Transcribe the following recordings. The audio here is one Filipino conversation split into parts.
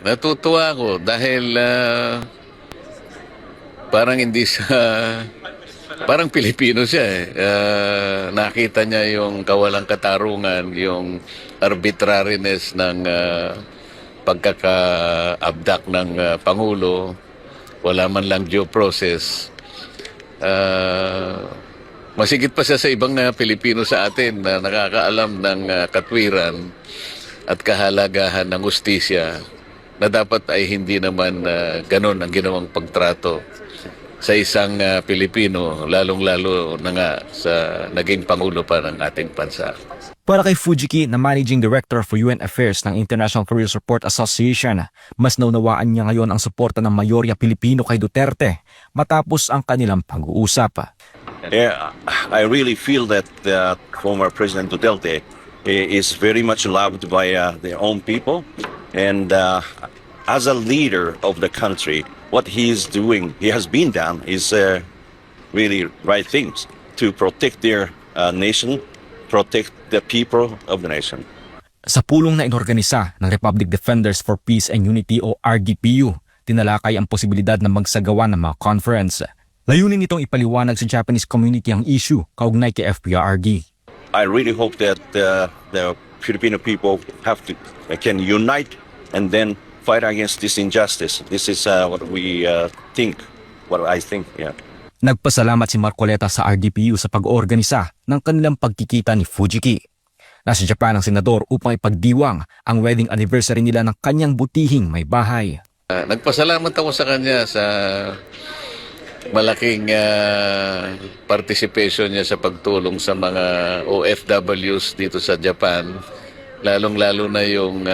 Natutuwa ako dahil parang hindi siya, parang Pilipino siya eh. Nakita niya yung kawalang katarungan, yung arbitrariness ng pagkaka-abduct ng Pangulo. Wala man lang due process. Masigit pa siya sa ibang Pilipino sa atin na nakakaalam ng katwiran at kahalagahan ng hustisya na dapat ay hindi naman ganon ang ginawang pagtrato sa isang Pilipino, lalong-lalo na nga sa naging Pangulo pa ng ating bansa. Para kay Fujiki na Managing Director for UN Affairs ng International Police Support Association, mas naunawaan niya ngayon ang suporta ng mayorya Pilipino kay Duterte matapos ang kanilang pag-uusap. Yeah, I really feel that former President Duterte is very much loved by their own people. And as a leader of the country, what he is doing, he has been done, is really right things to protect their nation, protect the people of the nation. Sa pulong na inorganisa ng Republic Defenders for Peace and Unity o RDPU, tinalakay ang posibilidad na magsagawa ng mga conference. Layunin nitong ipaliwanag sa Japanese community ang issue kaugnay kay FPRD. I really hope that the Filipino people can unite and then fight against this injustice. This is what we think, what I think, yeah. Nagpasalamat si Marcoleta sa RDPU sa pag-oorganisa ng kanilang pagkikita ni Fujiki. Nasa Japan ang senador upang ipagdiwang ang wedding anniversary nila ng kanyang butihing may bahay. Nagpasalamat ako sa kanya sa malaking participation niya sa pagtulong sa mga OFWs dito sa Japan, lalong-lalo na yung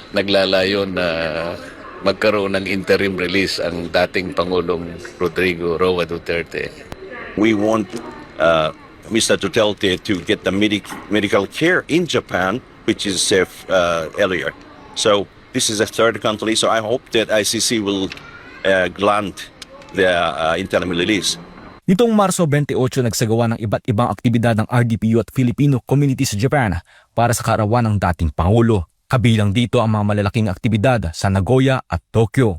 naglalayon na magkaroon ng interim release ang dating Pangulong Rodrigo Roa Duterte. We want Mr. Duterte to get the medical care in Japan, which is safe earlier. So this is a third country, so I hope that ICC will grant the interim release. Nitong Marso 28, nagsagawa ng iba't ibang aktibidad ng RDPU at Filipino community sa Japan para sa kaarawan ng dating Pangulo. Kabilang dito ang mga malalaking aktibidad sa Nagoya at Tokyo.